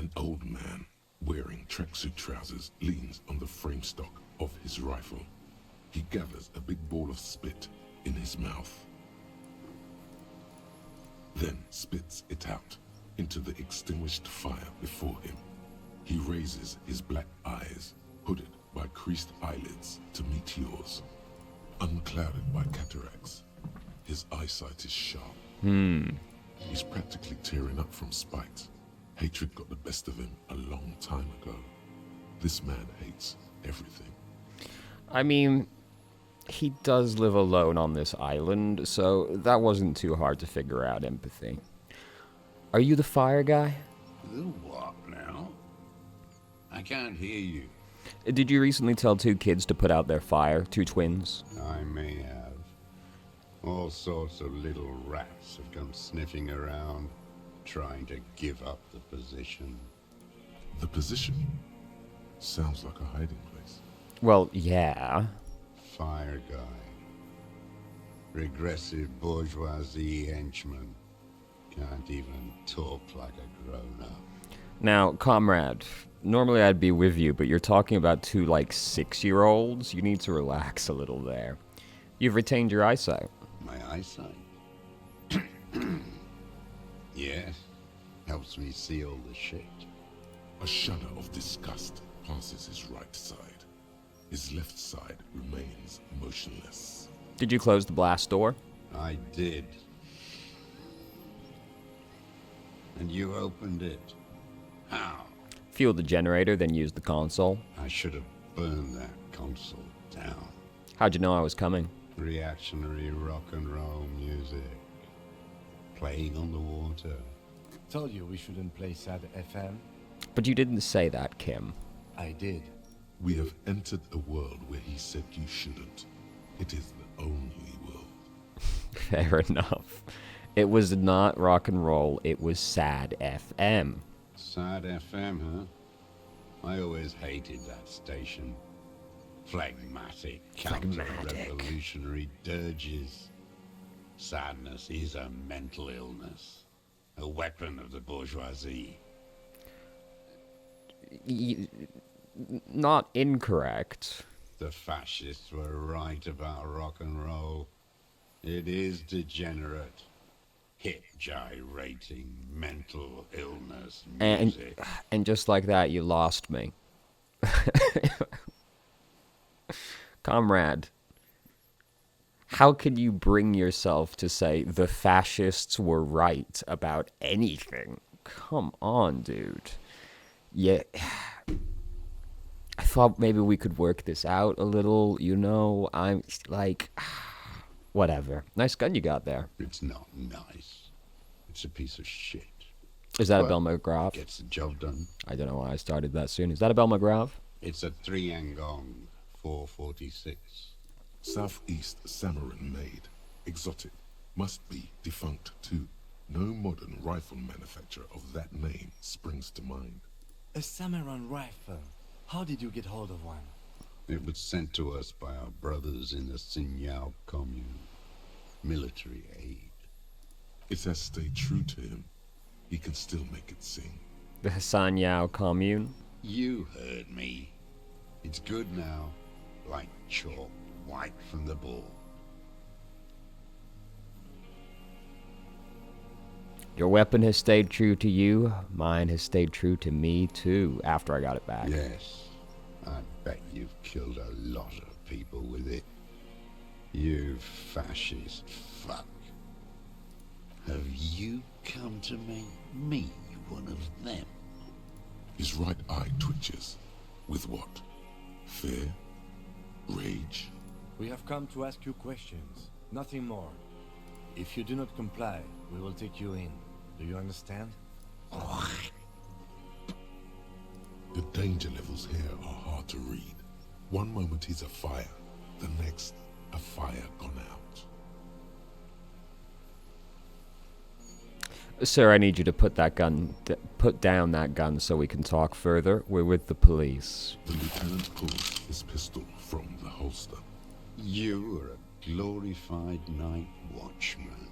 An old man, wearing tracksuit trousers, leans on the frame stock of his rifle. He gathers a big ball of spit in his mouth, then spits it out into the extinguished fire before him. He raises his black eyes, hooded by creased eyelids, to meet yours. Unclouded by cataracts, his eyesight is sharp. He's practically tearing up from spite. Hatred got the best of him a long time ago. This man hates everything. I mean, he does live alone on this island, so that wasn't too hard to figure out empathy. Are you the fire guy? The what now? I can't hear you. Did you recently tell 2 kids to put out their fire? 2 twins? I may have. All sorts of little rats have come sniffing around, trying to give up the position. The position sounds like a hiding place. Well, yeah. Fire guy. Regressive bourgeoisie henchman. Can't even talk like a grown-up. Now, comrade, normally I'd be with you, but you're talking about 2, 6-year-olds. You need to relax a little there. You've retained your eyesight. My eyesight? Yes. Helps me see all the shit. A shudder of disgust passes his right side. His left side remains motionless. Did you close the blast door? I did. And you opened it. How? Fuel the generator, then use the console. I should have burned that console down. How'd you know I was coming? Reactionary rock and roll music. Playing on the water. Told you we shouldn't play sad FM. But you didn't say that, Kim. I did. We have entered a world where he said you shouldn't. It is the only world. Fair enough. It was not rock and roll, it was sad FM. Sad FM, huh? I always hated that station. Phlegmatic, counter-revolutionary dirges. Sadness is a mental illness. A weapon of the bourgeoisie. Not incorrect. The fascists were right about rock and roll. It is degenerate. Hip gyrating, mental illness music. And just like that, you lost me. Comrade, how can you bring yourself to say the fascists were right about anything? Come on, dude. Yeah. I thought maybe we could work this out a little, you know? I'm like, whatever. Nice gun you got there. It's not nice. It's a piece of shit. Is that a Bell McGrath? Gets the job done. I don't know why I started that soon. Is that a Bell McGrath? It's a 3-Angong 446. Southeast Samaran made. Exotic. Must be defunct too. No modern rifle manufacturer of that name springs to mind. A Samaran rifle. How did you get hold of one? It was sent to us by our brothers in the Sinyao commune. Military aid. It has stayed true to him. He can still make it sing. The Hassan Yao commune? You heard me. It's good now. Like chalk, white from the ball. Your weapon has stayed true to you. Mine has stayed true to me, too, after I got it back. Yes. I bet you've killed a lot of people with it. You fascist fuck. Have you come to make me one of them? His right eye twitches. With what? Fear? Rage? We have come to ask you questions, nothing more. If you do not comply, we will take you in. Do you understand? The danger levels here are hard to read. One moment he's afire, the next, a fire gone out. Sir, I need you to put down that gun so we can talk further. We're with the police. The lieutenant pulls his pistol from the holster. You are a glorified night watchman.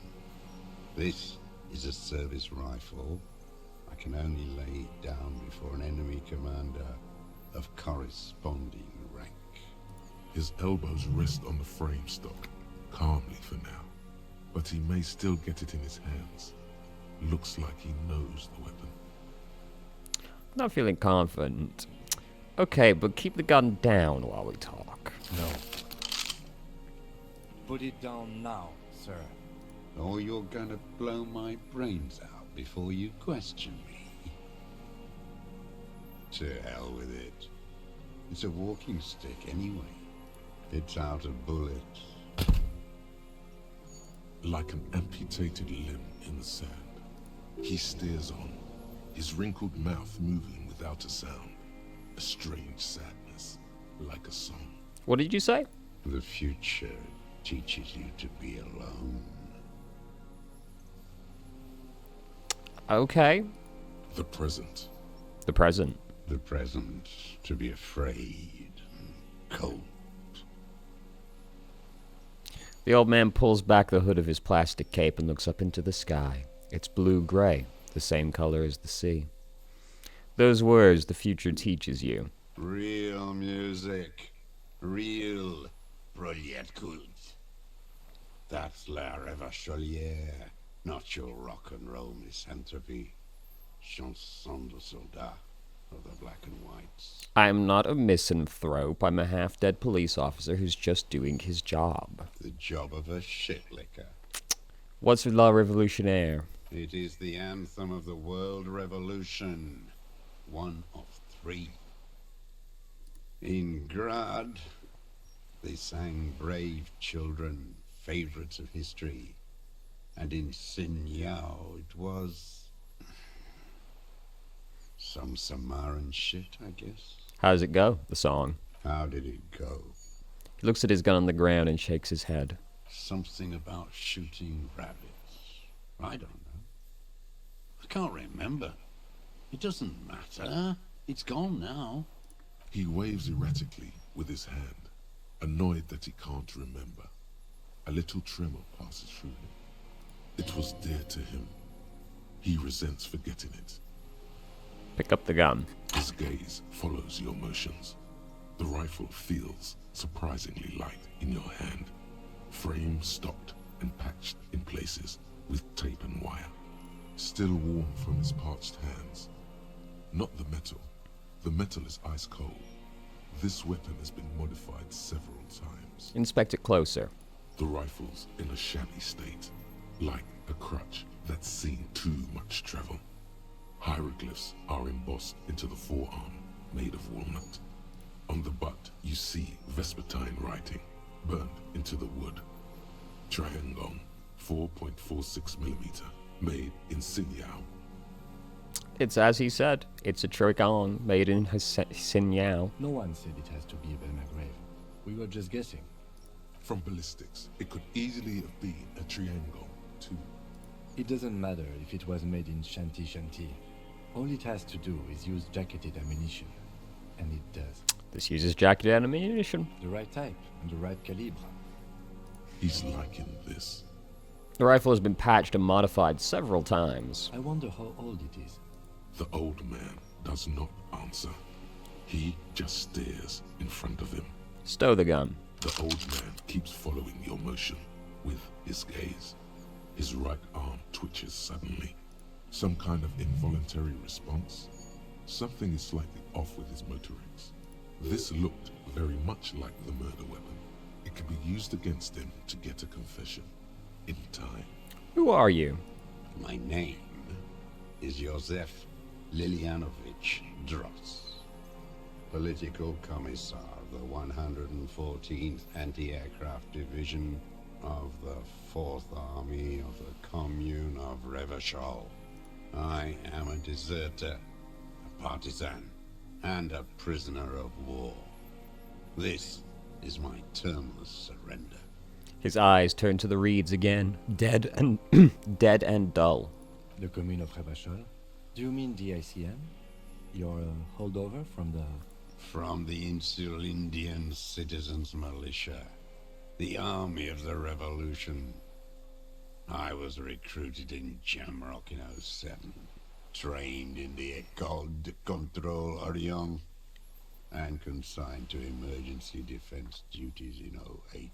This is a service rifle. I I can only lay it down before an enemy commander of corresponding rank. His elbows rest on the frame stock, calmly for now. But he may still get it in his hands. Looks like he knows the weapon. Not feeling confident. Okay, but keep the gun down while we talk. No. Put it down now, sir. Or you're gonna blow my brains out before you question me. To hell with it. It's a walking stick anyway. It's out of bullets. Like an amputated limb in the sand, he steers on, his wrinkled mouth moving without a sound. A strange sadness, like a song. What did you say? The future teaches you to be alone. Okay. The present. The present. The present to be afraid and cold. The old man pulls back the hood of his plastic cape and looks up into the sky. It's blue-gray, the same color as the sea. Those words the future teaches you. Real music. Real Proletkult. That's La Révacholière, not your rock and roll misanthropy. Chanson de soldat of the black and whites. I'm not a misanthrope. I'm a half-dead police officer who's just doing his job. The job of a shitlicker. What's La Révolutionnaire? It is the anthem of the world revolution. One of 3. In Grad, they sang Brave Children, favorites of history. And in Sinyao, it was some Samaran shit, I guess. How does it go, the song? How did it go? He looks at his gun on the ground and shakes his head. Something about shooting rabbits. I don't know. I can't remember. It doesn't matter. It's gone now. He waves erratically with his hand, annoyed that he can't remember. A little tremor passes through him. It was dear to him. He resents forgetting it. Pick up the gun. His gaze follows your motions. The rifle feels surprisingly light in your hand. Frame stocked and patched in places with tape and wire. Still warm from his parched hands. Not the metal. The metal is ice cold. This weapon has been modified several times. Inspect it closer. The rifle's in a shabby state, like a crutch that's seen too much travel. Hieroglyphs are embossed into the forearm, made of walnut. On the butt, you see Vespertine writing, burned into the wood. Triangong, 4.46mm, made in Sinyao. It's as he said. It's a Trigon made in Sinyao. No one said it has to be a Belmagrave. We were just guessing. From ballistics, it could easily have been a triangle, too. It doesn't matter if it was made in Shanti Shanti. All it has to do is use jacketed ammunition. And it does. This uses jacketed ammunition. The right type and the right calibre. He's liking this. The rifle has been patched and modified several times. I wonder how old it is. The old man does not answer. He just stares in front of him. Stow the gun. The old man keeps following your motion with his gaze. His right arm twitches suddenly. Some kind of involuntary response. Something is slightly off with his motorics. This looked very much like the murder weapon. It could be used against him to get a confession. In time. Who are you? My name is Josef Lilianovich Dross, Political Commissar of the 114th Anti-Aircraft Division of the 4th Army of the Commune of Revachol. I am a deserter, a partisan, and a prisoner of war. This is my termless surrender. His eyes turn to the reeds again, dead and dead and dull. The Commune of Revachol? Do you mean the ICM? Your holdover from the... From the Insular Indian Citizens Militia, the army of the revolution. I was recruited in Jamrock in '07. trained in the École de Contrôle Orient and consigned to emergency defense duties in '08.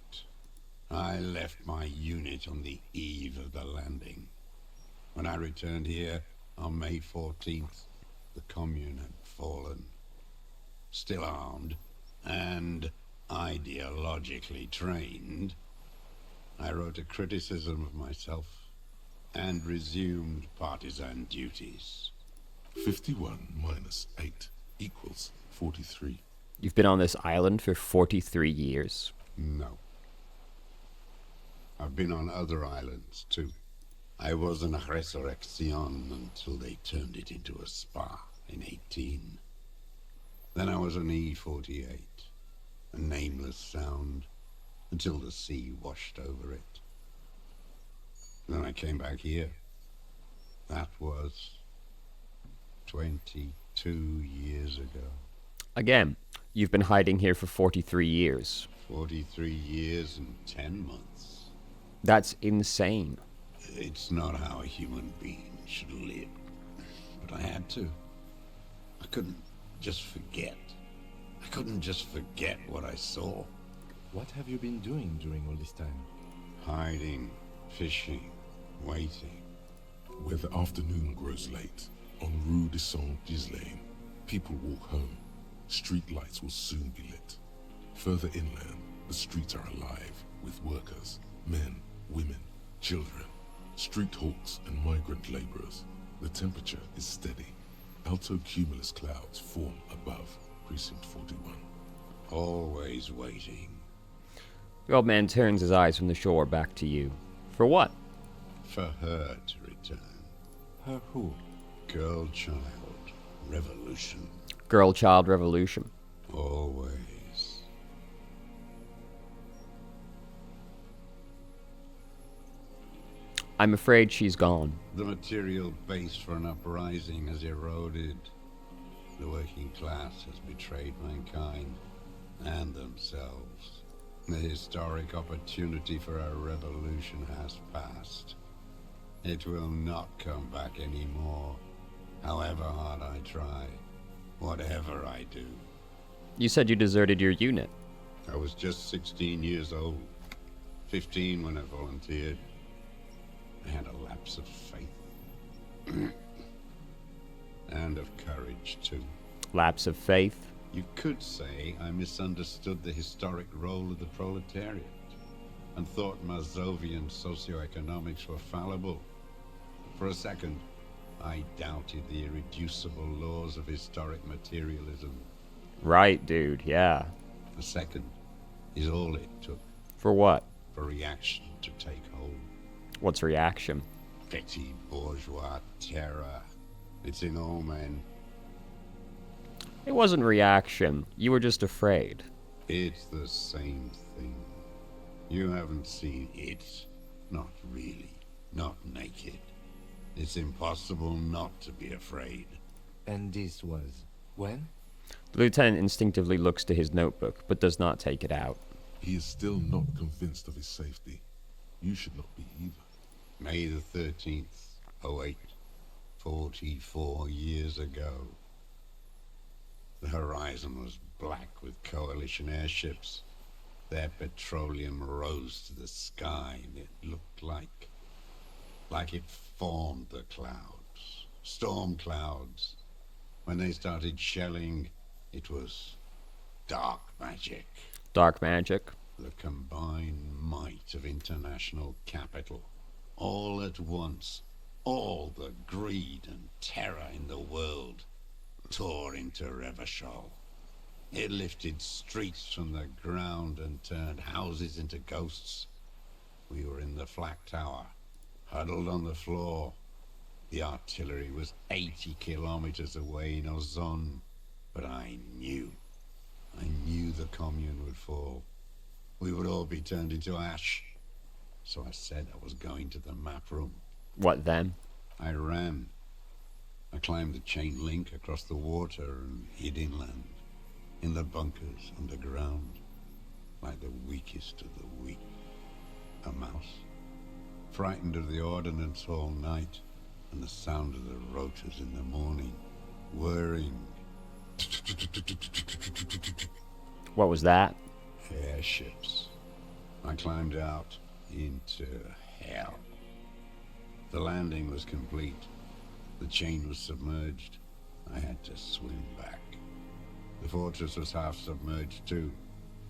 I left my unit on the eve of the landing. When I returned here on May 14th, the Commune had fallen. Still armed and ideologically trained, I wrote a criticism of myself and resumed partisan duties. 51 minus 8 equals 43. You've been on this island for 43 years. No. I've been on other islands, too. I was in Resurrection until they turned it into a spa in 18. Then I was on E48, a nameless sound, until the sea washed over it. Then I came back here. That was 22 years ago. Again, you've been hiding here for 43 years. 43 years and 10 months. That's insane. It's not how a human being should live. But I had to. I couldn't just forget. I couldn't just forget what I saw. What have you been doing during all this time? Hiding, fishing, waiting. Where the afternoon grows late, on Rue de Saint-Ghislain, people walk home. Street lights will soon be lit. Further inland, the streets are alive with workers, men, women, children, street hawks and migrant laborers. The temperature is steady. Alto cumulus clouds form above Precinct 41. Always waiting. The old man turns his eyes from the shore back to you. For what? For her to return. Her who? Girl, child, revolution. Girl child revolution. Always. I'm afraid she's gone. The material base for an uprising has eroded. The working class has betrayed mankind and themselves. The historic opportunity for a revolution has passed. It will not come back anymore, however hard I try, whatever I do. You said you deserted your unit. I was just 16 years old, 15 when I volunteered. I had a lapse of faith. And of courage, too. Lapse of faith. You could say I misunderstood the historic role of the proletariat and thought Mazovian socioeconomics were fallible. For a second, I doubted the irreducible laws of historic materialism. Right, dude, yeah. A second is all it took For what? for reaction to take hold. What's reaction? Petty bourgeois terror. It's in all men. It wasn't reaction. You were just afraid. It's the same thing. You haven't seen it. Not really. Not naked. It's impossible not to be afraid. And this was when? The lieutenant instinctively looks to his notebook, but does not take it out. He is still not convinced of his safety. You should not be either. May the 13th, '08, 44 years ago. The horizon was black with coalition airships. Their petroleum rose to the sky, and it looked like it formed the clouds. Storm clouds. When they started shelling, it was dark magic. Dark magic. The combined might of international capital. All at once, all the greed and terror in the world tore into Revachol. It lifted streets from the ground and turned houses into ghosts. We were in the flak tower, huddled on the floor. The artillery was 80 kilometers away in Ozon, but I knew the commune would fall. We would all be turned into ash. So I said I was going to the map room. What then? I ran. I climbed the chain link across the water and hid inland, in the bunkers underground, like the weakest of the weak. A mouse, frightened of the ordnance all night, and the sound of the rotors in the morning, whirring. What was that? Airships. I climbed out into hell. The landing was complete. The chain was submerged. I had to swim back. The fortress was half submerged too,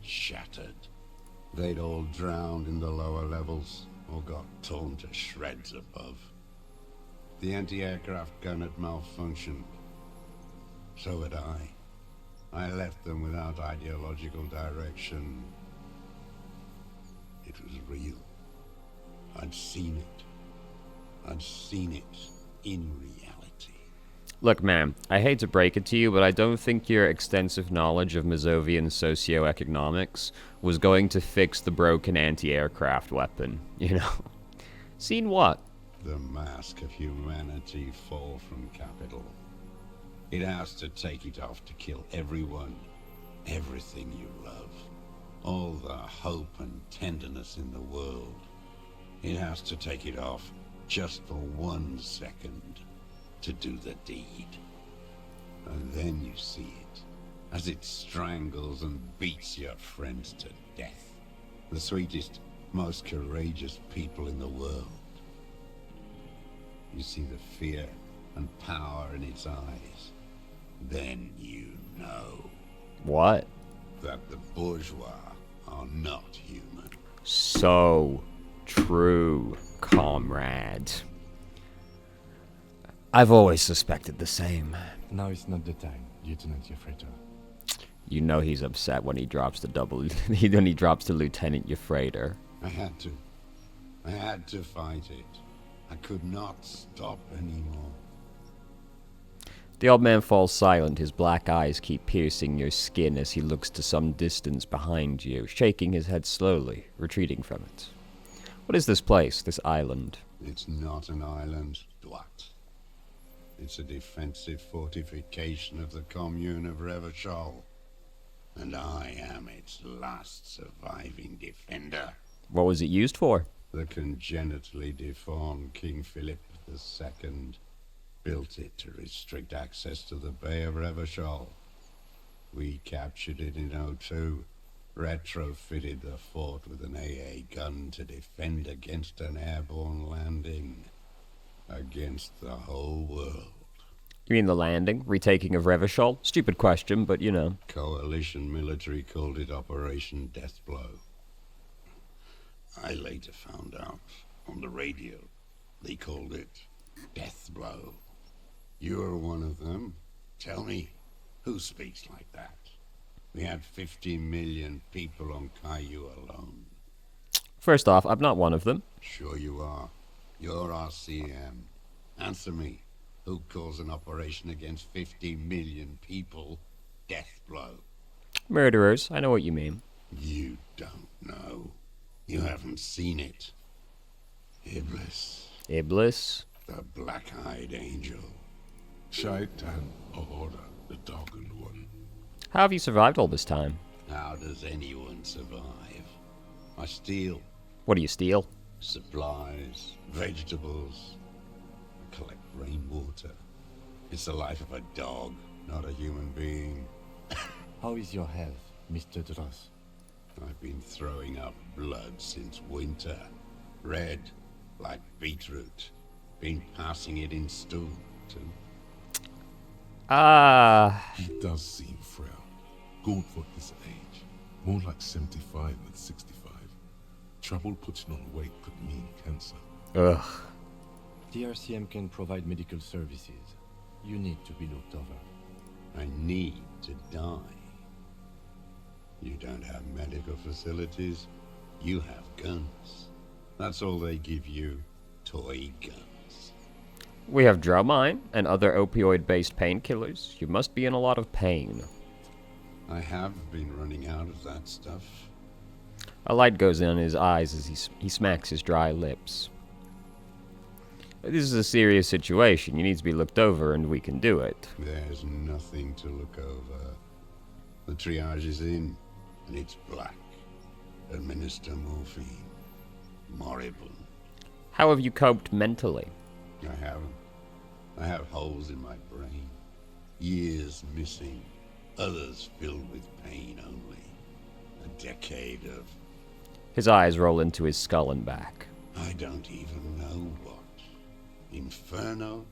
shattered. They'd all drowned in the lower levels, or got torn to shreds above. The anti-aircraft gun had malfunctioned. So had I. I left them without ideological direction. It was real. I'd seen it. I'd seen it in reality. Look, man, I hate to break it to you, but I don't think your extensive knowledge of Mazovian socioeconomics was going to fix the broken anti-aircraft weapon, you know? Seen what? The mask of humanity fall from capital. It has to take it off to kill everyone, everything you love. All the hope and tenderness in the world. It has to take it off just for 1 second to do the deed. And then you see it, as it strangles and beats your friends to death. The sweetest, most courageous people in the world. You see the fear and power in its eyes. Then you know. What? That the bourgeois are not human. So true, comrade. I've always suspected the same. Now is not the time, Lieutenant Yefreto. You know he's upset when he drops the when he drops the Lieutenant Yefreter. I had to. I had to fight it. I could not stop anymore. The old man falls silent. His black eyes keep piercing your skin as he looks to some distance behind you, shaking his head slowly, retreating from it. What is this place, this island? It's not an island, Dwat. It's a defensive fortification of the commune of Revachol. And I am its last surviving defender. What was it used for? The congenitally deformed King Philip II built it to restrict access to the Bay of Revachol. We captured it in '02, retrofitted the fort with an AA gun to defend against an airborne landing. Against the whole world. You mean the landing? Retaking of Revachol? Stupid question, but you know. Coalition military called it Operation Deathblow. I later found out on the radio they called it Deathblow. You're one of them. Tell me, who speaks like that? We had 50 million people on Caillou alone. First off, I'm not one of them. Sure you are. You're RCM. Answer me. Who calls an operation against 50 million people Deathblow? Murderers, I know what you mean. You don't know. You haven't seen it. Iblis. Iblis? The black-eyed angel. Shaitan Order, the darkened one. How have you survived all this time? How does anyone survive? I steal. What do you steal? Supplies, vegetables. I collect rainwater. It's the life of a dog, not a human being. How is your health, Mr. Dross? I've been throwing up blood since winter. Red, like beetroot. Been passing it in stool, too. He does seem frail. Good for his age. More like 75 than 65. Trouble putting on weight could mean cancer. Ugh. The RCM can provide medical services. You need to be looked over. I need to die. You don't have medical facilities. You have guns. That's all they give you. Toy guns. We have Dromine and other opioid-based painkillers. You must be in a lot of pain. I have been running out of that stuff. A light goes in his eyes as he smacks his dry lips. This is a serious situation. You need to be looked over, and we can do it. There's nothing to look over. The triage is in, and it's black. Administer morphine. Moribund. How have you coped mentally? I haven't. I have holes in my brain, years missing, others filled with pain only. A decade of His eyes roll into his skull and back. I don't even know what. Inferno?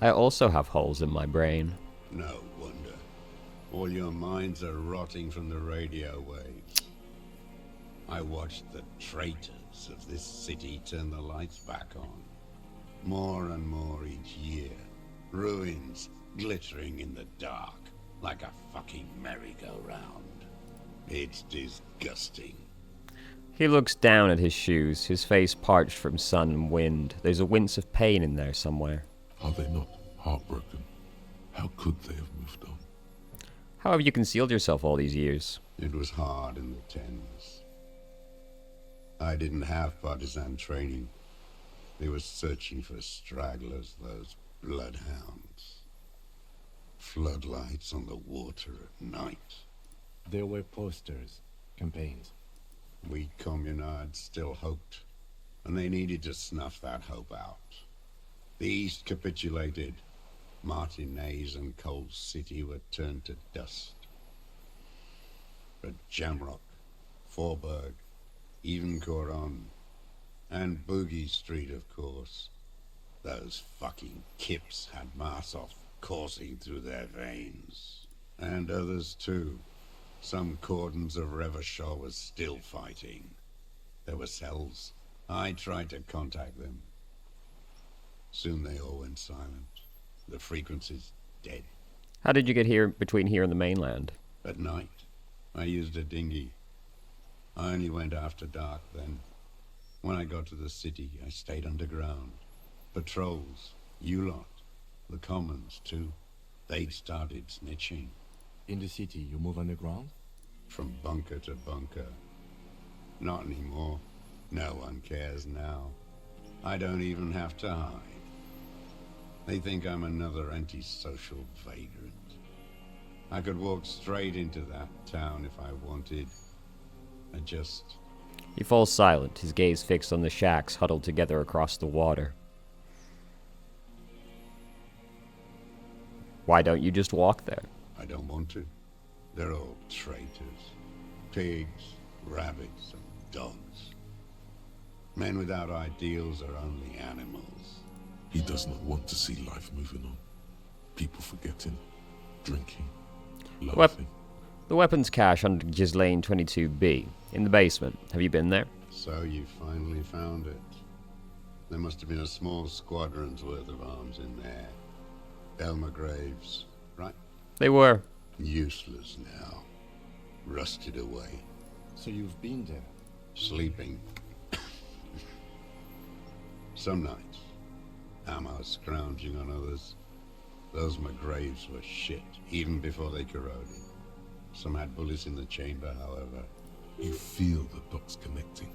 I also have holes in my brain. No wonder. All your minds are rotting from the radio waves. I watched the traitors of this city turn the lights back on. More and more each year. Ruins glittering in the dark like a fucking merry-go-round. It's disgusting. He looks down at his shoes, his face parched from sun and wind. There's a wince of pain in there somewhere. Are they not heartbroken? How could they have moved on? How have you concealed yourself all these years? It was hard in the tens. I didn't have partisan training. They were searching for stragglers, those bloodhounds. Floodlights on the water at night. There were posters, campaigns. We communards still hoped, and they needed to snuff that hope out. The East capitulated. Martinez and Cold City were turned to dust. But Jamrock, Forburg, even Coron, and Boogie Street, of course. Those fucking kips had Marsov coursing through their veins. And others too. Some cordons of Revachol was still fighting. There were cells. I tried to contact them. Soon they all went silent. The frequency's dead. How did you get here between here and the mainland? At night, I used a dinghy. I only went after dark then. When I got to the city, I stayed underground. Patrols, you lot, the commons too. They'd started snitching. In the city, you move underground? From bunker to bunker. Not anymore. No one cares now. I don't even have to hide. They think I'm another antisocial vagrant. I could walk straight into that town if I wanted. I just... He falls silent, his gaze fixed on the shacks huddled together across the water. Why don't you just walk there? I don't want to. They're all traitors. Pigs, rabbits, and dogs. Men without ideals are only animals. He does not want to see life moving on. People forgetting, drinking, laughing. The weapons cache under Ghislaine 22B, in the basement. Have you been there? So you finally found it. There must have been a small squadron's worth of arms in there. Elmer Graves, right? They were. Useless now. Rusted away. So you've been there? Sleeping. Some nights. Ammo scrounging on others. Those McGraves were shit, even before they corroded. Some had bullets in the chamber, however. You feel the dots connecting.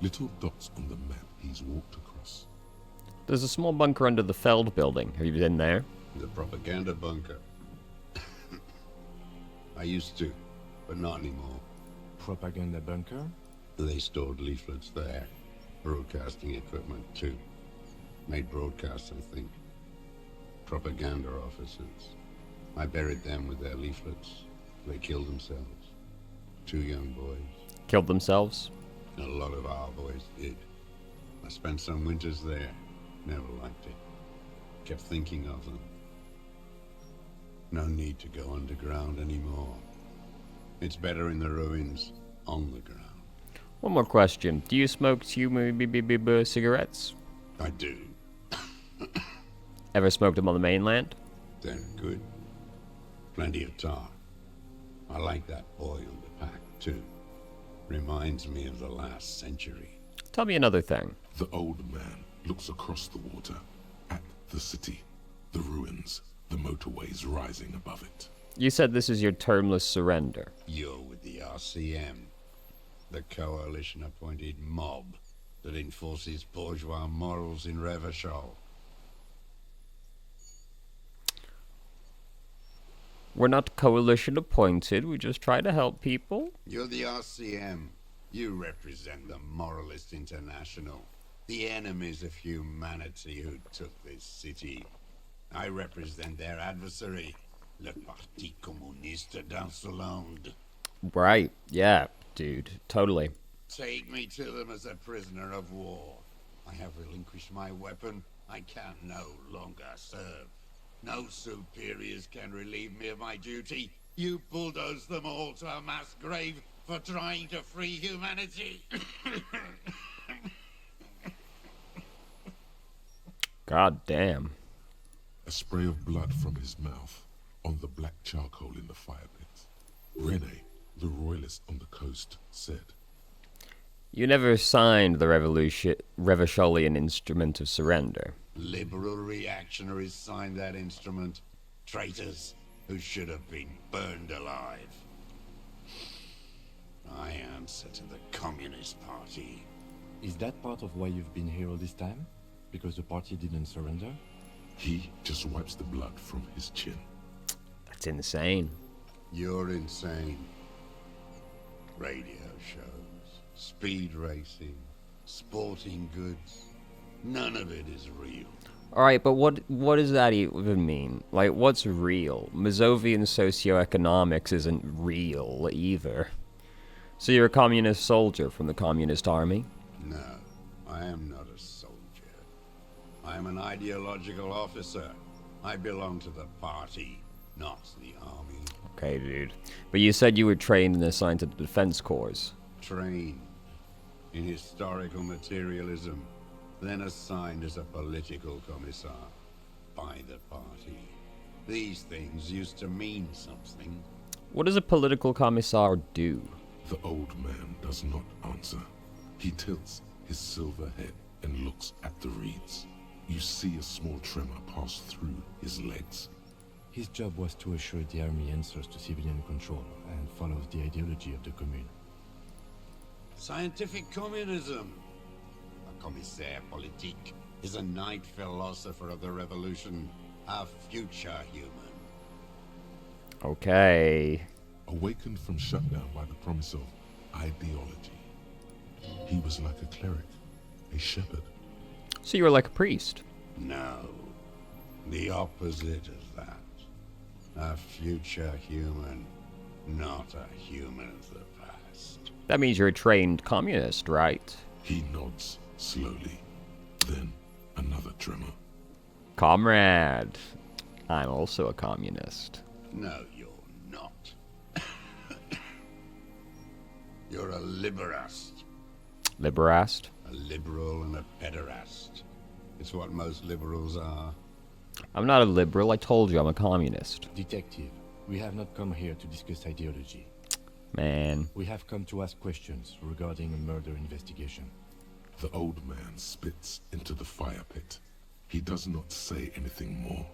Little dots on the map he's walked across. There's a small bunker under the Feld building. Have you been there? The propaganda bunker. I used to, but not anymore. Propaganda bunker? They stored leaflets there. Broadcasting equipment, too. Made broadcasts, I think. Propaganda officers. I buried them with their leaflets. They killed themselves. 2 young boys. Killed themselves? A lot of our boys did. I spent some winters there. Never liked it. Kept thinking of them. No need to go underground anymore. It's better in the ruins, on the ground. One more question. Do you smoke cigarettes? I do. Ever smoked them on the mainland? They're good. Plenty of tar. I like that boy on the pack, too. Reminds me of the last century. Tell me another thing. The old man looks across the water at the city, the ruins, the motorways rising above it. You said this is your termless surrender. You're with the RCM, the coalition-appointed mob that enforces bourgeois morals in Revachol. We're not coalition appointed, we just try to help people. You're the RCM, You represent the Moralist International, the enemies of humanity who took this city. I represent their adversary, le Parti Communiste d'Insolande. Right. Yeah, dude. Totally. Take me to them as a prisoner of war. I have relinquished my weapon. I can no longer serve. No superiors can relieve me of my duty. You bulldoze them all to a mass grave for trying to free humanity. God damn. A spray of blood from his mouth on the black charcoal in the fire pit. Rene, the royalist on the coast, said, You never signed the Revacholian Instrument of Surrender. Liberal reactionaries signed that instrument. Traitors who should have been burned alive. I answer to the Communist Party. Is that part of why you've been here all this time? Because the party didn't surrender? he just wipes the blood from his chin. That's insane. You're insane. Radio shows, speed racing, sporting goods. None of it is real. Alright, but what does that even mean? Like, what's real? Mazovian socioeconomics isn't real either. So you're a communist soldier from the communist army? No, I am not a soldier. I am an ideological officer. I belong to the party, not the army. Okay, dude. But you said you were trained and assigned to the defense corps. Trained in historical materialism, then assigned as a political commissar by the party. These things used to mean something. What does a political commissar do? The old man does not answer. He tilts his silver head and looks at the reeds. You see a small tremor pass through his legs. His job was to assure the army answers to civilian control and follows the ideology of the Commune. Scientific communism. A commissaire politique is a knight philosopher of the revolution, a future human. Okay. Awakened from shutdown by the promise of ideology, he was like a cleric, a shepherd. So you were like a priest. No, the opposite of that. A future human, not a human of the past. That means you're a trained communist, right? He nods slowly. Then another tremor. Comrade. I'm also a communist. No, you're not. You're a liberast. Liberast? A liberal and a pederast. It's what most liberals are. I'm not a liberal. I told you I'm a communist. Detective, we have not come here to discuss ideology. Man. We have come to ask questions regarding a murder investigation. The old man spits into the fire pit. He does not say anything more.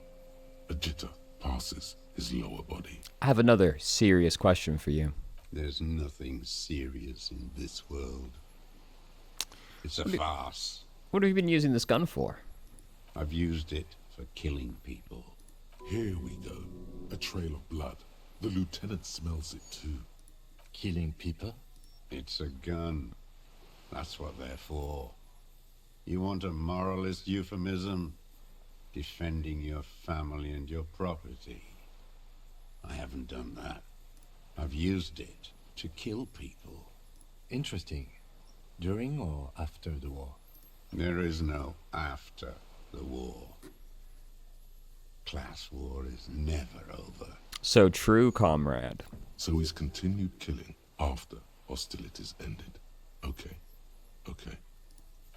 A jitter passes his lower body. I have another serious question for you. There's nothing serious in this world. It's a farce. What have you been using this gun for? I've used it for killing people. Here we go. A trail of blood. The lieutenant smells it too. Killing people? It's a gun. That's what they're for. You want a moralist euphemism? Defending your family and your property. I haven't done that. I've used it to kill people. Interesting. During or after the war? There is no after the war. Class war is never over. So true, comrade. So he's continued killing after hostilities ended. Okay.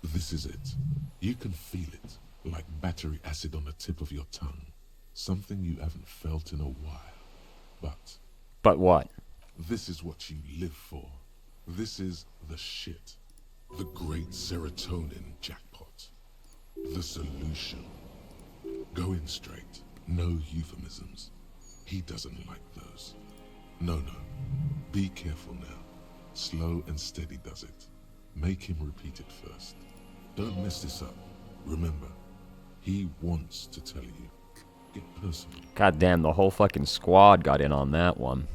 This is it. You can feel it, like battery acid on the tip of your tongue. Something you haven't felt in a while. But what? This is what you live for. This is the shit. The great serotonin jackpot. The solution. Go in straight. No euphemisms. He doesn't like those. No. Be careful now. Slow and steady does it. Make him repeat it first. Don't mess this up. Remember, he wants to tell you. Get personal. God damn, the whole fucking squad got in on that one.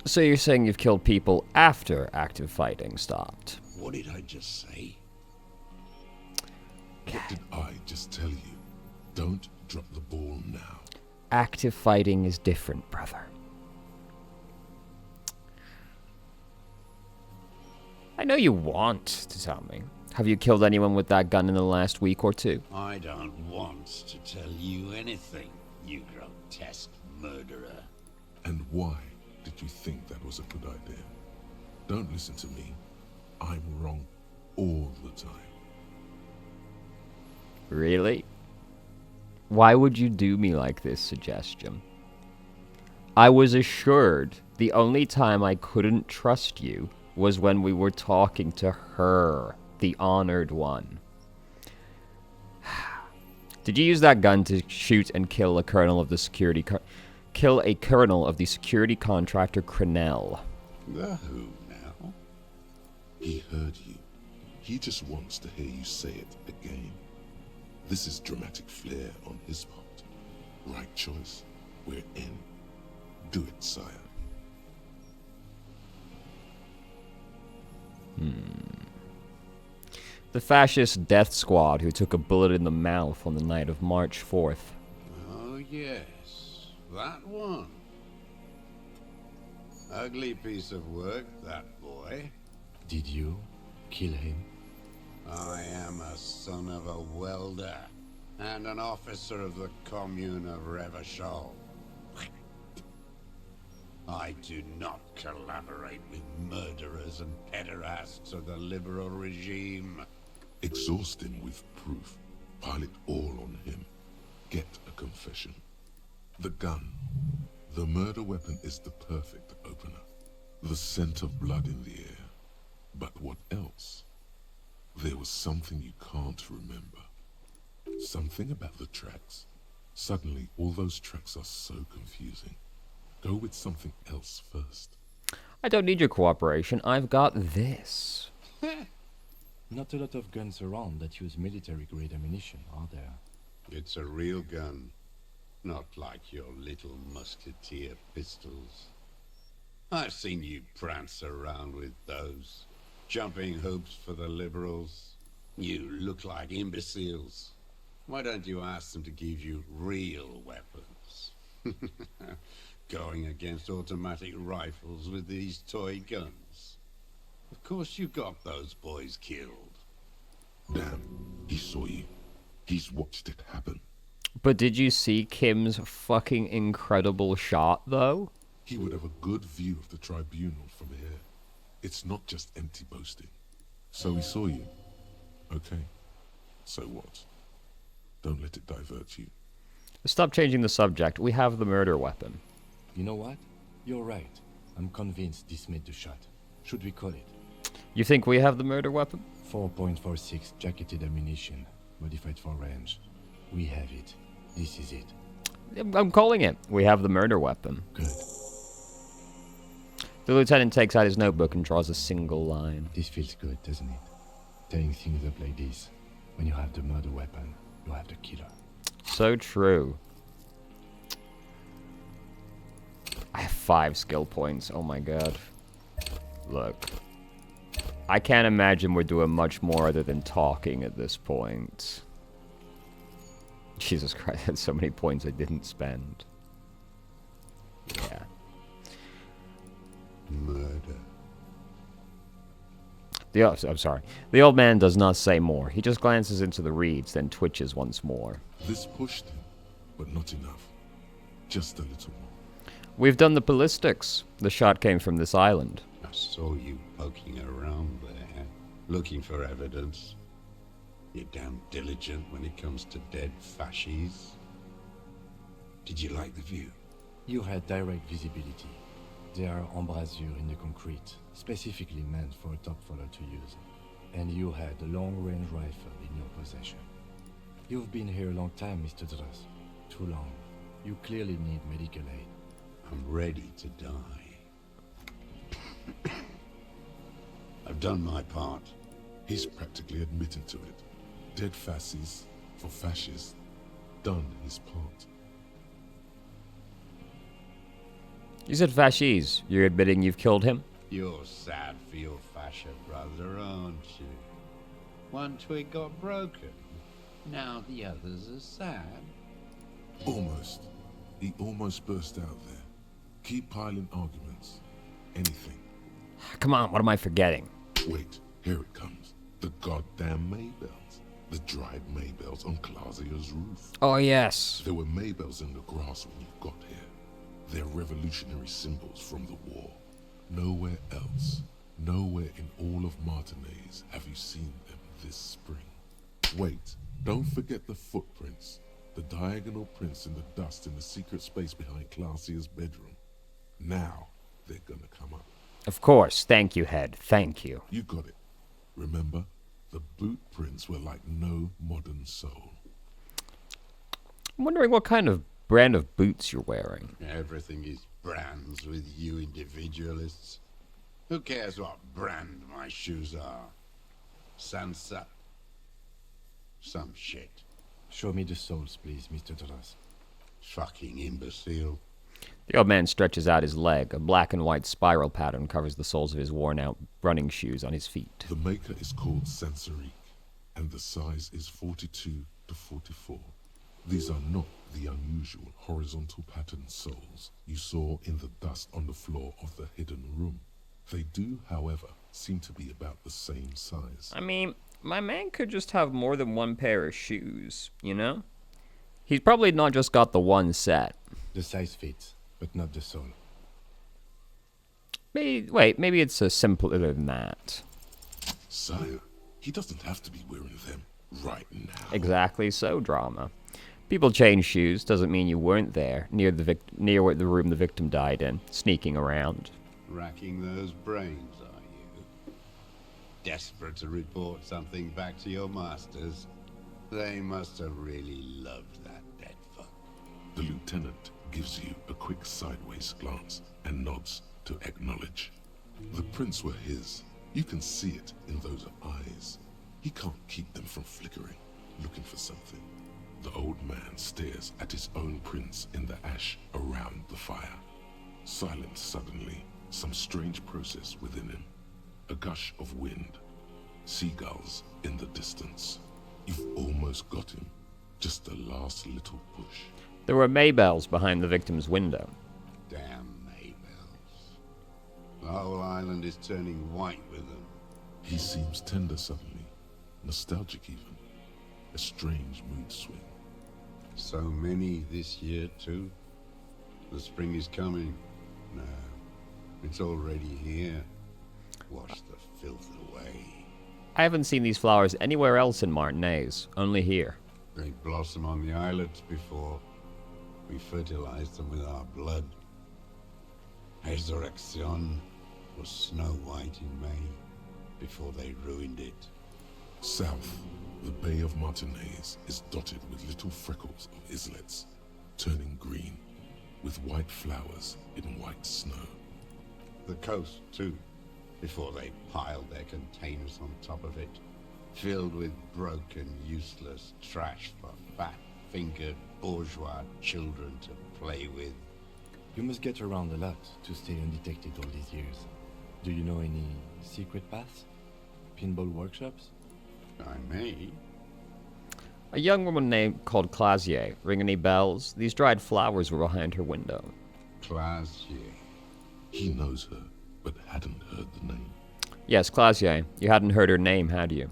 So you're saying you've killed people after active fighting stopped? What did I just say? What did I just tell you? Don't drop the ball now. Active fighting is different, brother. I know you want to tell me. Have you killed anyone with that gun in the last week or two? I don't want to tell you anything, you grotesque murderer. And why did you think that was a good idea? Don't listen to me. I'm wrong all the time. Really? Why would you do me like this, Suggestion? I was assured the only time I couldn't trust you was when we were talking to her, the honored one. Did you use that gun to shoot and kill a colonel of the security kill a colonel of the security contractor Crenell? The who now? He heard you. He just wants to hear you say it again. This is dramatic flair on his part. Right choice. We're in. Do it, sire. The fascist death squad who took a bullet in the mouth on the night of March 4th. Oh yes, that one. Ugly piece of work, that boy. Did you kill him? I am a son of a welder and an officer of the Commune of Revachol. I do not collaborate with murderers and pederasts of the liberal regime. Exhaust him with proof. Pile it all on him. Get a confession. The gun. The murder weapon is the perfect opener. The scent of blood in the air. But what else? There was something you can't remember. Something about the tracks. Suddenly, all those tracks are so confusing. Go with something else first. I don't need your cooperation. I've got this. Not a lot of guns around that use military-grade ammunition, are there? It's a real gun. Not like your little musketeer pistols. I've seen you prance around with those. Jumping hoops for the liberals. You look like imbeciles. Why don't you ask them to give you real weapons? Going against automatic rifles with these toy guns. Of course you got those boys killed. Damn, he saw you. He's watched it happen. But did you see Kim's fucking incredible shot, though? He would have a good view of the tribunal from here. It's not just empty boasting. So he saw you. Okay. So what? Don't let it divert you. Stop changing the subject. We have the murder weapon. You know what? You're right. I'm convinced this made the shot. Should we call it? You think we have the murder weapon? 4.46 jacketed ammunition, modified for range. We have it. This is it. I'm calling it. We have the murder weapon. Good. The lieutenant takes out his notebook and draws a single line. This feels good, doesn't it? Tearing things up like this. When you have the murder weapon, you have the killer. So true. I have 5 skill points. Oh my god. Look. I can't imagine we're doing much more other than talking at this point. Jesus Christ, I had so many points I didn't spend. Yeah. Murder. I'm sorry. The old man does not say more. He just glances into the reeds, then twitches once more. This pushed him, but not enough. Just a little more. We've done the ballistics. The shot came from this island. I saw you poking around there, looking for evidence. You're damn diligent when it comes to dead fascies. Did you like the view? You had direct visibility. There are embrasures in the concrete, specifically meant for a top follower to use. And you had a long-range rifle in your possession. You've been here a long time, Mr. Dross. Too long. You clearly need medical aid. I'm ready to die. I've done my part. He's practically admitting to it. Dead fascies for fascists. Done his part. You said fascist. You're admitting you've killed him? You're sad for your fascia brother, aren't you? One twig got broken. Now the others are sad. Almost. He almost burst out there. Keep piling arguments. Anything. Come on, what am I forgetting? Wait, here it comes. The goddamn Maybells. The dried Maybells on Clausia's roof. Oh, yes. There were Maybells in the grass when you got here. They're revolutionary symbols from the war. Nowhere else, nowhere in all of Martinez have you seen them this spring. Wait, don't forget the footprints. The diagonal prints in the dust in the secret space behind Clausia's bedroom. Now, they're gonna come up. Of course. Thank you, Head. Thank you. You got it. Remember, the boot prints were like no modern soul. I'm wondering what kind of brand of boots you're wearing. Everything is brands with you individualists. Who cares what brand my shoes are? Sansa? Some shit. Show me the soles, please, Mr. Torres. Fucking imbecile. The old man stretches out his leg. A black and white spiral pattern covers the soles of his worn-out running shoes on his feet. The maker is called Sensorique, and the size is 42 to 44. These are not the unusual horizontal pattern soles you saw in the dust on the floor of the hidden room. They do, however, seem to be about the same size. I mean, my man could just have more than one pair of shoes, you know? He's probably not just got the one set. The size fits, but not the sole. Maybe it's simpler than that. Sire, he doesn't have to be wearing them right now. Exactly so, drama. People change shoes doesn't mean you weren't there, near the room the victim died in, sneaking around. Racking those brains, are you? Desperate to report something back to your masters? They must have really loved that dead fuck. The lieutenant gives you a quick sideways glance and nods to acknowledge. The prints were his. You can see it in those eyes. He can't keep them from flickering, looking for something. The old man stares at his own prints in the ash around the fire. Silent suddenly, some strange process within him. A gush of wind. Seagulls in the distance. You've almost got him. Just the last little push. There were Maybells behind the victim's window. Damn Maybells. The whole island is turning white with them. He seems tender suddenly. Nostalgic even. A strange mood swing. So many this year, too. The spring is coming. No, it's already here. Wash the filth away. I haven't seen these flowers anywhere else in Martinez, only here. They blossom on the islets before. We fertilize them with our blood. Resurrection was snow white in May, before they ruined it. South, the Bay of Martinez is dotted with little freckles of islets, turning green, with white flowers in white snow. The coast, too, before they piled their containers on top of it, filled with broken, useless trash for fat-fingered bourgeois children to play with. You must get around a lot to stay undetected all these years. Do you know any secret paths? Pinball workshops? I may. A young woman called Clausier. Ring any bells? These dried flowers were behind her window. Clausier. He knows her, but hadn't heard the name. Yes, Clausier. You hadn't heard her name, had you?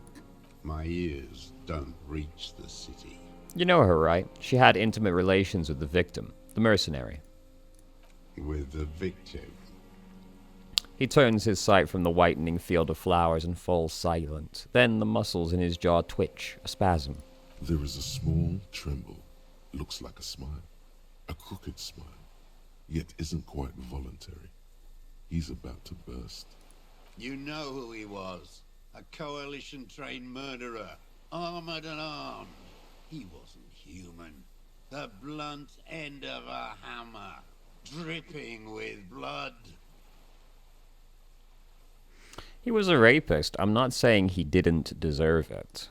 My ears don't reach the city. You know her, right? She had intimate relations with the victim, the mercenary. With the victim. He turns his sight from the whitening field of flowers and falls silent. Then the muscles in his jaw twitch, a spasm. There is a small tremble. Looks like a smile. A crooked smile. Yet isn't quite voluntary. He's about to burst. You know who he was. A coalition-trained murderer. Armored and armed. He wasn't human. The blunt end of a hammer. Dripping with blood. He was a rapist. I'm not saying he didn't deserve it.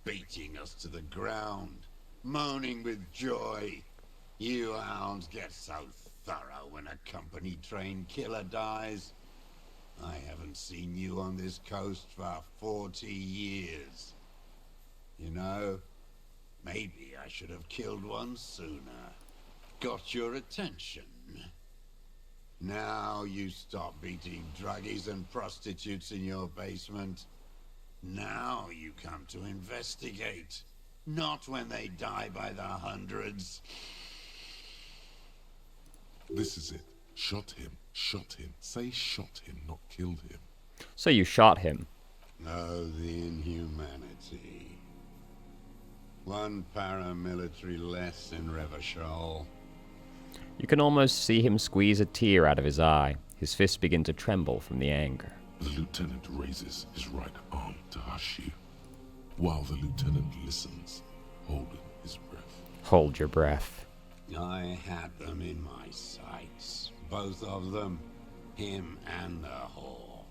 Beating us to the ground. Moaning with joy. You hounds get so thorough when a company-trained killer dies. I haven't seen you on this coast for 40 years. You know, maybe I should have killed one sooner. Got your attention. Now you stop beating druggies and prostitutes in your basement. Now you come to investigate. Not when they die by the hundreds. This is it. Shot him. Shot him. Say shot him, not killed him. So you shot him. Oh, the inhumanity. One paramilitary less in Revachol. You can almost see him squeeze a tear out of his eye. His fists begin to tremble from the anger. The lieutenant raises his right arm to hush you, while the lieutenant listens, holding his breath. Hold your breath. I had them in my sights. Both of them. Him and the whore.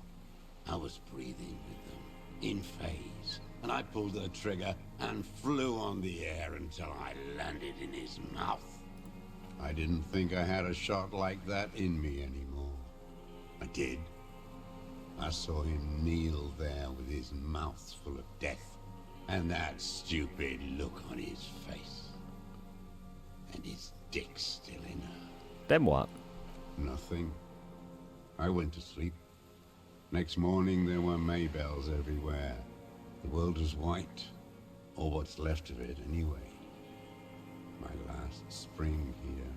I was breathing with them, in phase, and I pulled the trigger and flew on the air until I landed in his mouth. I didn't think I had a shot like that in me anymore. I did. I saw him kneel there with his mouth full of death, and that stupid look on his face. And his dick still in her. Then what? Nothing. I went to sleep. Next morning there were Maybells everywhere. The world was white, or what's left of it anyway. My last spring here.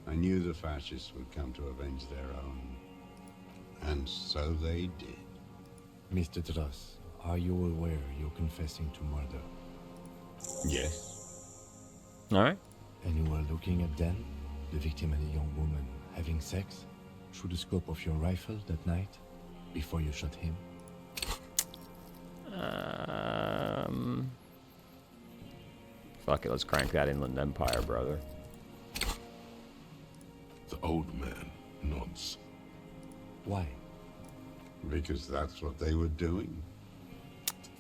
I knew the fascists would come to avenge their own. And so they did. Mr. Dross, are you aware you're confessing to murder? Yes. Alright. And you were looking at Dan, the victim and a young woman, having sex through the scope of your rifle that night, before you shot him? Fuck it, let's crank that Inland Empire, brother. The old man nods. Why? Because that's what they were doing.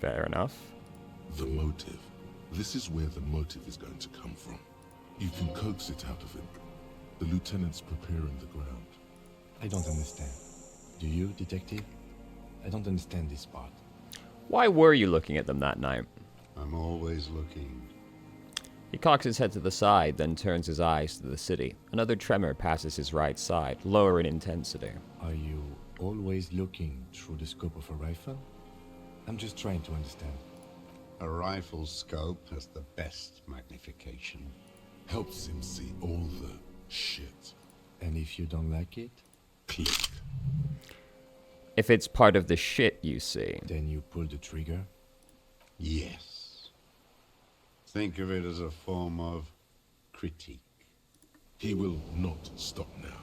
Fair enough. The motive. This is where the motive is going to come from. You can coax it out of him. The lieutenant's preparing the ground. I don't understand. Do you, detective? I don't understand this part. Why were you looking at them that night? I'm always looking. He cocks his head to the side, then turns his eyes to the city. Another tremor passes his right side, lower in intensity. Are you always looking through the scope of a rifle? I'm just trying to understand. A rifle scope has the best magnification. Helps him see all the shit. And if you don't like it, Click. If it's part of the shit you see. then you pull the trigger? Yes. Think of it as a form of critique. He will not stop now.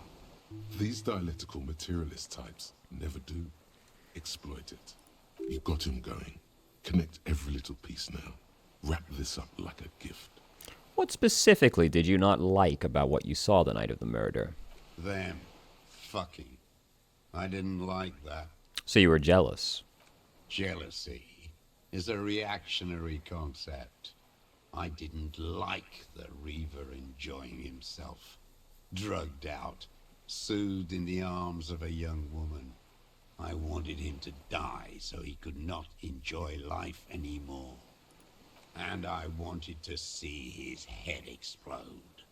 These dialectical materialist types never do. Exploit it. You got him going. Connect every little piece now. Wrap this up like a gift. What specifically did you not like about what you saw the night of the murder? Them fucking. I didn't like that. So you were jealous. Jealousy is a reactionary concept. I didn't like the Reaver enjoying himself. Drugged out, soothed in the arms of a young woman. I wanted him to die so he could not enjoy life anymore. And I wanted to see his head explode.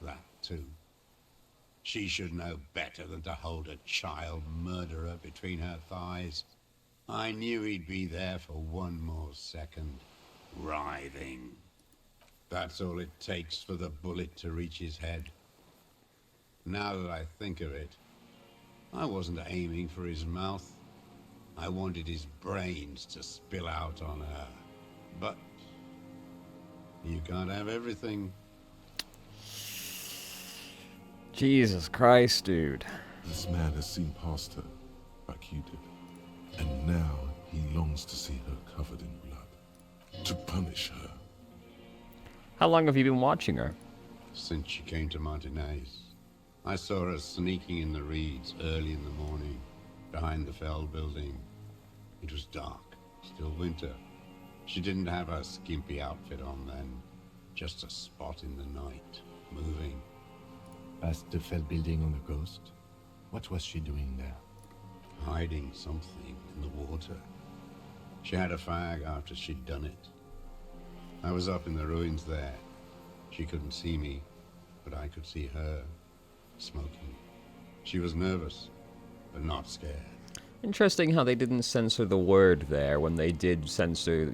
That too. She should know better than to hold a child murderer between her thighs. I knew he'd be there for one more second, writhing. That's all it takes for the bullet to reach his head. Now that I think of it, I wasn't aiming for his mouth. I wanted his brains to spill out on her. But you can't have everything. Jesus Christ, dude. This man has seen past her, like you did. And now he longs to see her covered in blood. To punish her. How long have you been watching her? Since she came to Martinez. I saw her sneaking in the reeds early in the morning, behind the Fell building. It was dark, still winter. She didn't have her skimpy outfit on then, just a spot in the night, moving. Past the fell building on the coast? What was she doing there? Hiding something in the water. She had a fag after she'd done it. I was up in the ruins there. She couldn't see me, but I could see her, smoking. She was nervous, but not scared. Interesting how they didn't censor the word there when they did censor,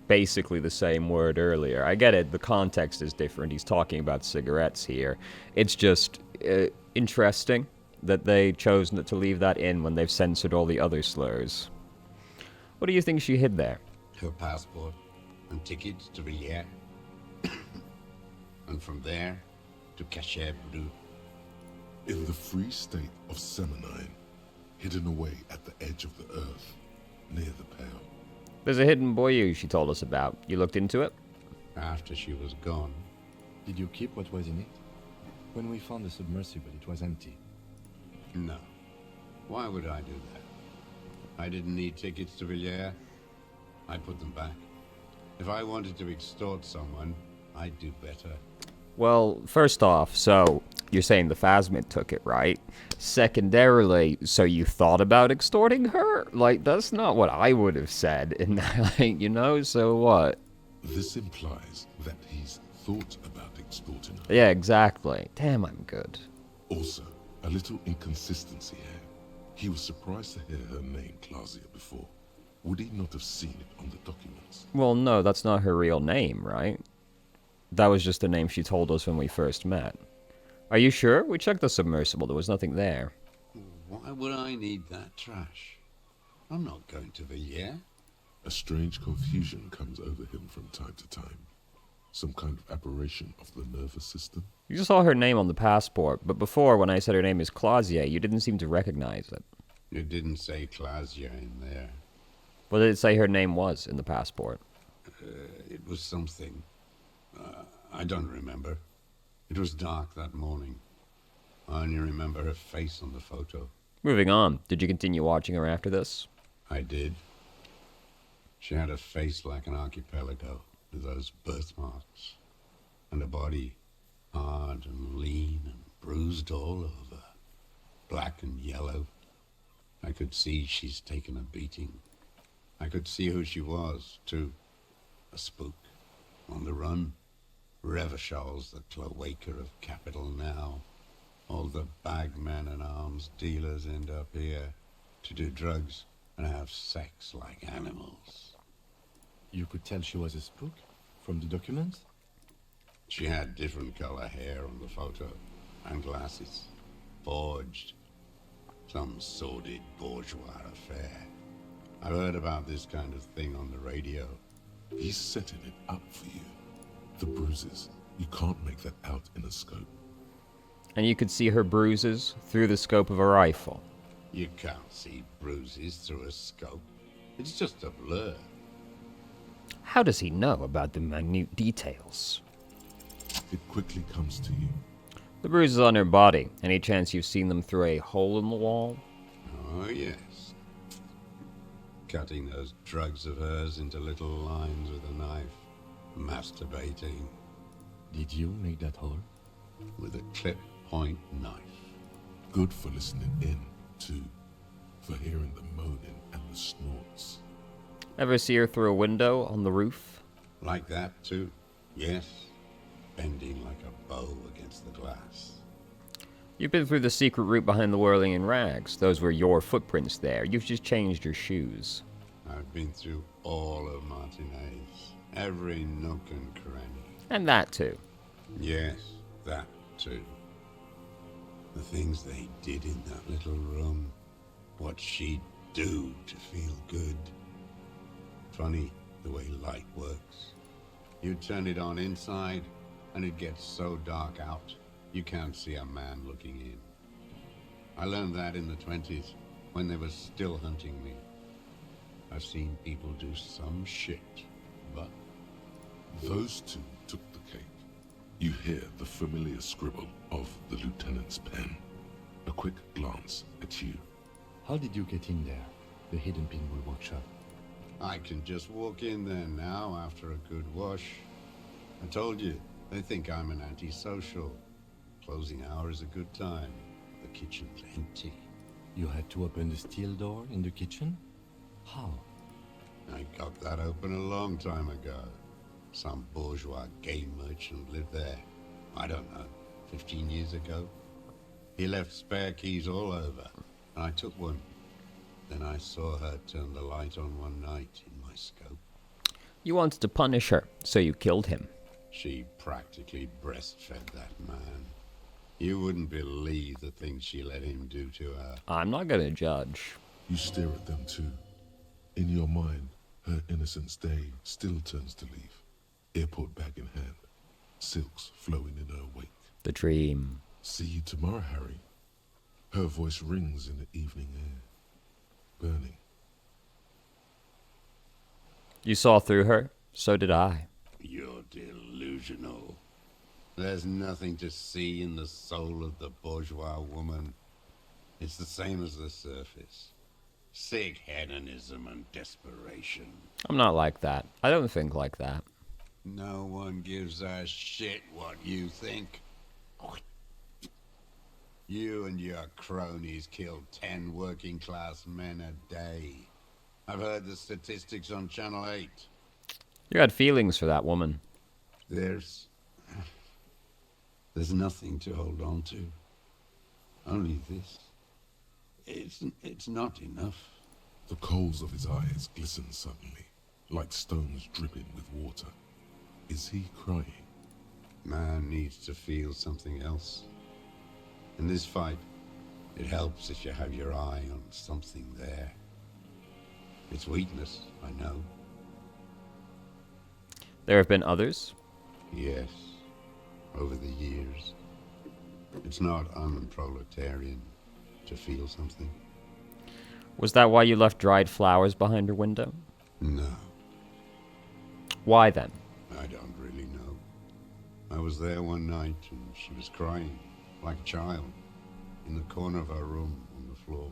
basically the same word earlier. I get it, the context is different. He's talking about cigarettes here. It's just interesting that they chose not to leave that in when they've censored all the other slurs. What do you think she hid there? Her passport and tickets to Villiers. And from there to Cachet Bleu. In the free state of Seminine, hidden away at the edge of the earth, near the Pale. There's a hidden bayou she told us about. You looked into it? After she was gone, Did you keep what was in it? When we found the submersible, it was empty. no. Why would I do that? I didn't need tickets to Villiers. I put them back. If I wanted to extort someone, I'd do better. Well, first off, so you're saying the Phasmid took it, right? Secondarily, so you thought about extorting her? Like, that's not what I would have said. And, so what? This implies that he's thought about extorting her. Yeah, exactly. Damn, I'm good. Also, a little inconsistency here. He was surprised to hear her name Clausia before. Would he not have seen it on the documents? Well, no, that's not her real name, right? That was just the name she told us when we first met. Are you sure? We checked the submersible. There was nothing there. Why would I need that trash? I'm not going to Villiers. A strange confusion comes over him from time to time. Some kind of aberration of the nervous system. You saw her name on the passport, but before, when I said her name is Clausia, you didn't seem to recognize it. It didn't say Clausia in there. What did it say her name was in the passport? It was something. I don't remember. It was dark that morning. I only remember her face on the photo. Moving on, did you continue watching her after this? I did. She had a face like an archipelago, with those birthmarks. And a body hard and lean and bruised all over. Black and yellow. I could see she's taken a beating. I could see who she was, too. A spook. On the run. Revachol's the cloaca of capital now. All the bagmen and arms dealers end up here to do drugs and have sex like animals. You could tell she was a spook from the documents? She had different color hair on the photo and glasses. Forged. Some sordid bourgeois affair. I've heard about this kind of thing on the radio. He's setting it up for you. The bruises. You can't make that out in a scope. And you could see her bruises through the scope of a rifle. You can't see bruises through a scope. It's just a blur. How does he know about the minute details? It quickly comes to you. The bruises on her body. Any chance you've seen them through a hole in the wall? Oh, yes. Cutting those drugs of hers into little lines with a knife. Masturbating Did you make that hole? with a clip point knife. Good for listening in, too. For hearing the moaning and the snorts. Ever see her through a window on the roof? Like that, too? Yes. Bending like a bow against the glass. You've been through the secret route behind the whirling in rags. Those were your footprints there. You've just changed your shoes. I've been through all of Martinez. Every nook and cranny. And that too. Yes, that too. The things they did in that little room. What she'd do to feel good. Funny the way light works. You turn it on inside, and it gets so dark out, you can't see a man looking in. I learned that in the 20s, when they were still hunting me. I've seen people do some shit, but Those two took the cake. You hear the familiar scribble of the lieutenant's pen. A quick glance at you. How did you get in there? The hidden pinball workshop. I can just walk in there now after a good wash. I told you, they think I'm an antisocial. Closing hour is a good time. The kitchen's empty. You had to open the steel door in the kitchen? How? I got that open a long time ago. Some bourgeois game merchant lived there. I don't know, 15 years ago. He left spare keys all over, and I took one. Then I saw her turn the light on one night in my scope. You wanted to punish her, so you killed him. She practically breastfed that man. You wouldn't believe the things she let him do to her. I'm not gonna judge. You stare at them too. In your mind, her innocence day still turns to leaf. Airport bag in hand, silks flowing in her wake. The dream. See you tomorrow, Harry. Her voice rings in the evening air, burning. You saw through her, so did I. You're delusional. There's nothing to see in the soul of the bourgeois woman. It's the same as the surface. Sick hedonism and desperation. I'm not like that. I don't think like that. No one gives a shit what you think. You and your cronies kill 10 working class men a day. I've heard the statistics on Channel 8. You had feelings for that woman. There's nothing to hold on to. Only this. It's not enough. The coals of his eyes glisten suddenly, like stones dripping with water. Is he crying? Man needs to feel something else. In this fight, it helps if you have your eye on something there. It's weakness, I know. There have been others. Yes, over the years. It's not unproletarian to feel something. Was that why you left dried flowers behind her window? No, Why then? I don't really know. I was there one night and she was crying, like a child, in the corner of her room on the floor,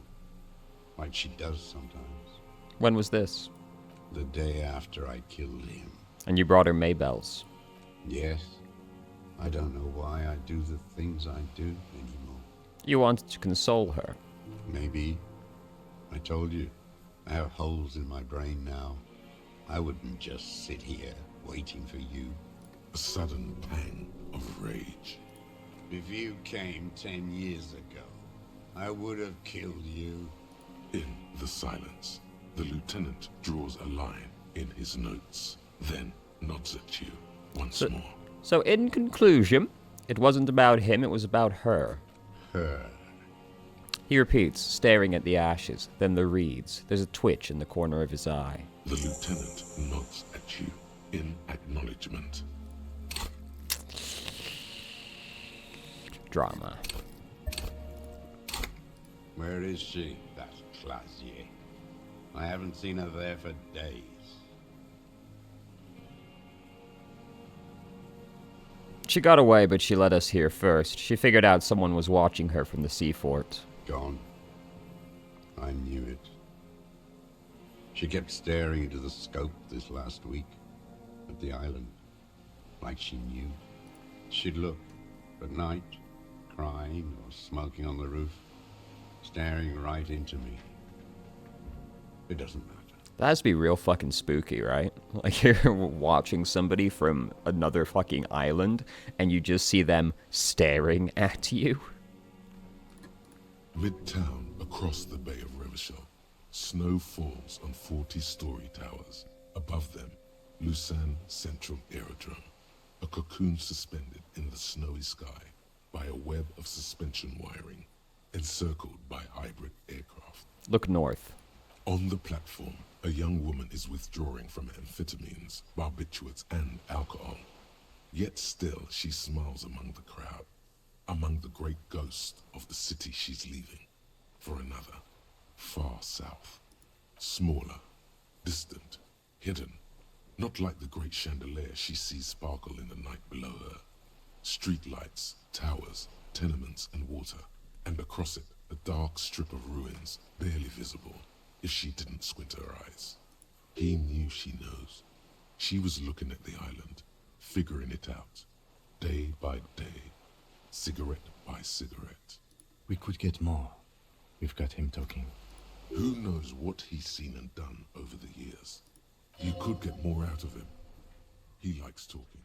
like she does sometimes. When was this? The day after I killed him. And you brought her Maybells. Yes, I don't know why I do the things I do anymore. You wanted to console her. Maybe. I told you, I have holes in my brain now. I wouldn't just sit here waiting for you. A sudden pang of rage. If you came 10 years ago, I would have killed you. In the silence, the lieutenant draws a line in his notes, then nods at you once more. So in conclusion, it wasn't about him, it was about her. Her. He repeats, staring at the ashes, then the reeds. There's a twitch in the corner of his eye. The lieutenant nods at you in acknowledgement. Drama. Where is she, that Clasier? I haven't seen her there for days. She got away, but she let us here first. She figured out someone was watching her from the sea fort. Gone. I knew it. She kept staring into the scope this last week at the island, like she knew. She'd look at night, crying or smoking on the roof, staring right into me. It doesn't matter. That has to be real fucking spooky, right? Like you're watching somebody from another fucking island and you just see them staring at you. Midtown, across the Bay of Revachol, snow falls on 40-story towers. Above them, Elysium Central Aerodrome, a cocoon suspended in the snowy sky by a web of suspension wiring, encircled by hybrid aircraft. Look north. On the platform, a young woman is withdrawing from amphetamines, barbiturates, and alcohol. Yet still, she smiles among the crowd, among the great ghosts of the city she's leaving, for another, far south, smaller, distant, hidden, not like the great chandelier she sees sparkle in the night below her. Streetlights, towers, tenements, and water, and across it, a dark strip of ruins, barely visible, if she didn't squint her eyes. He knew she knows. She was looking at the island, figuring it out, day by day, cigarette by cigarette. We could get more. We've got him talking. Who knows what he's seen and done over the years? You could get more out of him. He likes talking.